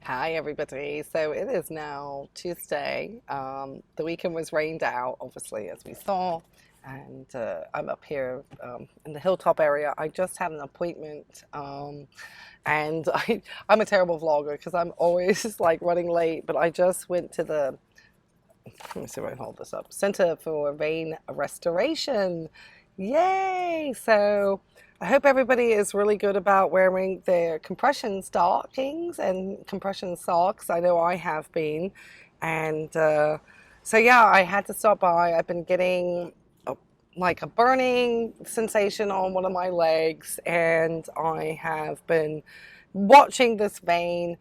Hi, everybody. So it is now Tuesday. The weekend was rained out, obviously, as we saw. And I'm up here in the hilltop area. I just had an appointment. And I'm a terrible vlogger because I'm always like running late. But I just went to let me see if I can hold this up, Center for Vein Restoration. Yay! So I hope everybody is really good about wearing their compression stockings and compression socks. I know I have been. And so, yeah, I had to stop by. I've been getting like a burning sensation on one of my legs, and I have been watching this vein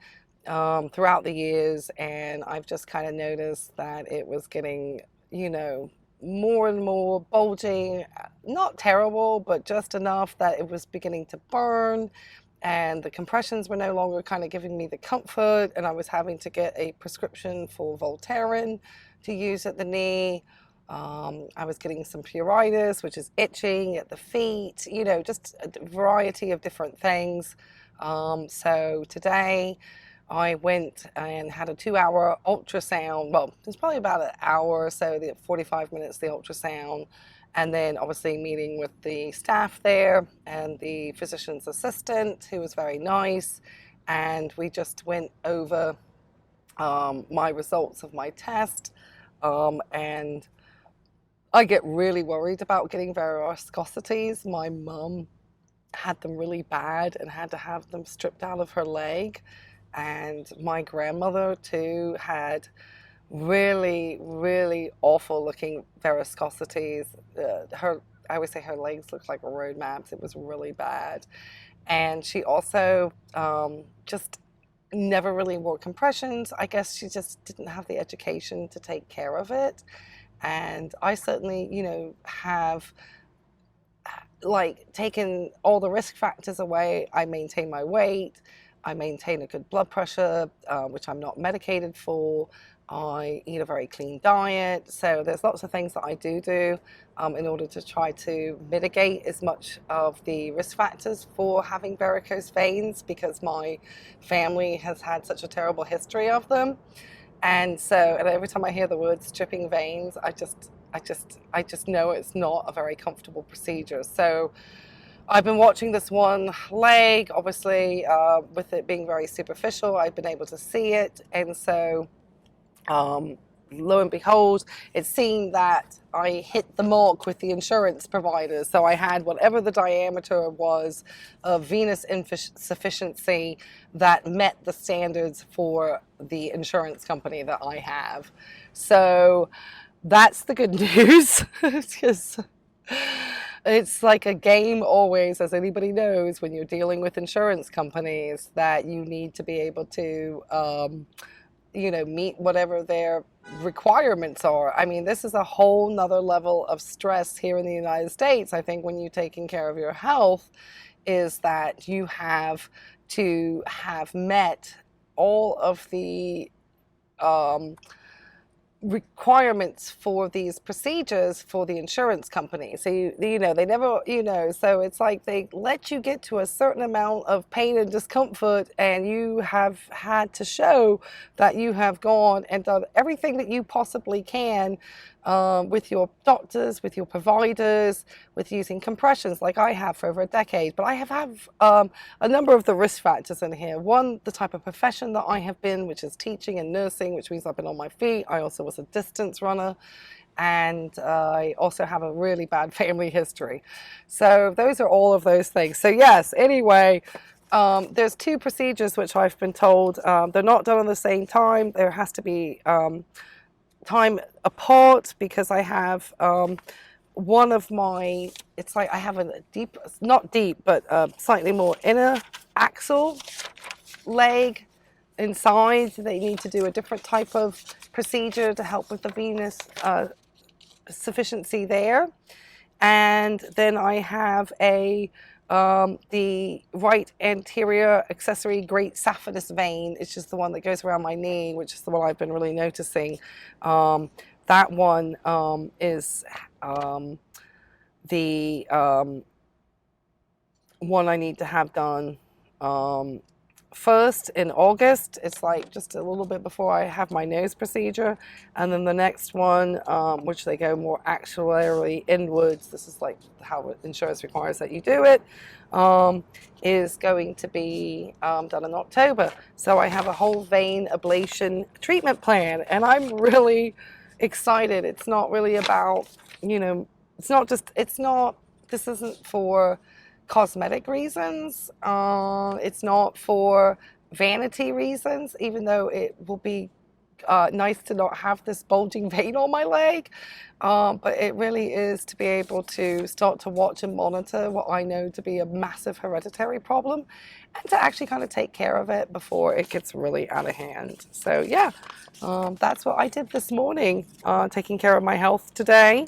throughout the years, and I've just kind of noticed that it was getting, you know, more and more bulging, not terrible, but just enough that it was beginning to burn. And the compressions were no longer kind of giving me the comfort, and I was having to get a prescription for Voltaren to use at the knee. I was getting some pruritus, which is itching at the feet, you know, just a variety of different things. So today I went and had a 2-hour ultrasound. Well, it was probably about an hour or so, the 45 minutes, the ultrasound. And then obviously meeting with the staff there and the physician's assistant, who was very nice. And we just went over my results of my test. And I get really worried about getting varicosities. My mum had them really bad and had to have them stripped out of her leg. And my grandmother too had really, really awful looking varicosities. I always say her legs looked like road maps. It was really bad. And she also just never really wore compressions. I guess she just didn't have the education to take care of it. And I certainly, you know, have like taken all the risk factors away. I maintain my weight. I maintain a good blood pressure, which I'm not medicated for. I eat a very clean diet. So there's lots of things that I do in order to try to mitigate as much of the risk factors for having varicose veins, because my family has had such a terrible history of them. And so, and every time I hear the word stripping veins, I just know it's not a very comfortable procedure. So I've been watching this one leg, obviously, with it being very superficial. I've been able to see it. And so, um, lo and behold, it seemed that I hit the mark with the insurance providers. So I had whatever the diameter was of venous insufficiency that met the standards for the insurance company that I have. So that's the good news. Because it's like a game always, as anybody knows, when you're dealing with insurance companies, that you need to be able to you know, meet whatever their requirements are. I mean, this is a whole nother level of stress here in the United States. I think when you're taking care of your health, is that you have to have met all of the um, requirements for these procedures for the insurance company. So you know, they never, you know, so it's like they let you get to a certain amount of pain and discomfort, and you have had to show that you have gone and done everything that you possibly can with your doctors, with your providers, with using compressions like I have for over a decade. But I have a number of the risk factors in here. One, the type of profession that I have been, which is teaching and nursing, which means I've been on my feet. I also was a distance runner, and I also have a really bad family history. So those are all of those things. So yes, anyway, there's two procedures which I've been told they're not done at the same time. There has to be time apart, because I have one of my, it's like I have a deep, not deep, but slightly more inner axle leg inside. They need to do a different type of procedure to help with the venous sufficiency there. And then I have the right anterior accessory great saphenous vein. It's just the one that goes around my knee, which is the one I've been really noticing. That one is the one I need to have done first in August. It's like just a little bit before I have my nose procedure. And then the next one, which they go more actuarially inwards, this is like how insurance requires that you do it, is going to be done in October. So I have a whole vein ablation treatment plan, and I'm really excited. It's not really about, you know, this isn't for cosmetic reasons. It's not for vanity reasons, even though it will be nice to not have this bulging vein on my leg. But it really is to be able to start to watch and monitor what I know to be a massive hereditary problem, and to actually kind of take care of it before it gets really out of hand. So yeah, that's what I did this morning, taking care of my health today.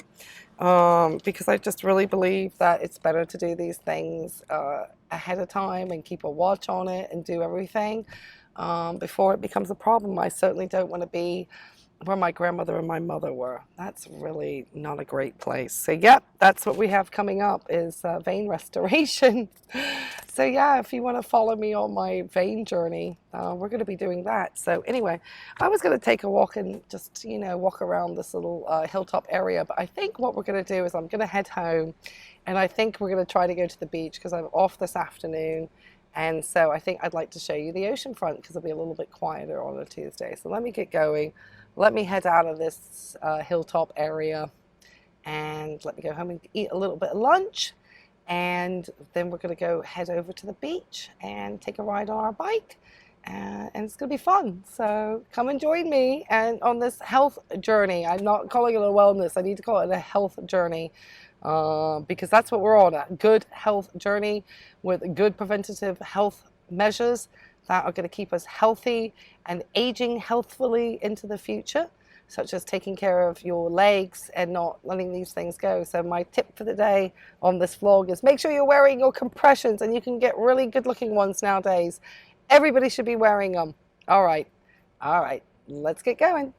Because I just really believe that it's better to do these things ahead of time and keep a watch on it and do everything before it becomes a problem. I certainly don't want to be where my grandmother and my mother were. That's really not a great place. So yep, that's what we have coming up, is vein restoration. So yeah, if you want to follow me on my vein journey, we're going to be doing that. So anyway, I was going to take a walk and just, you know, walk around this little hilltop area. But I think what we're going to do is I'm going to head home, and I think we're going to try to go to the beach because I'm off this afternoon. And so I think I'd like to show you the ocean front because it'll be a little bit quieter on a Tuesday. So let me get going. Let me head out of this hilltop area, and let me go home and eat a little bit of lunch. And then we're going to go head over to the beach and take a ride on our bike. And it's going to be fun. So come and join me and on this health journey. I'm not calling it a wellness. I need to call it a health journey. Because that's what we're on, a good health journey with good preventative health measures that are going to keep us healthy and aging healthfully into the future, such as taking care of your legs and not letting these things go. So my tip for the day on this vlog is make sure you're wearing your compressions, and you can get really good looking ones nowadays. Everybody should be wearing them. All right, let's get going.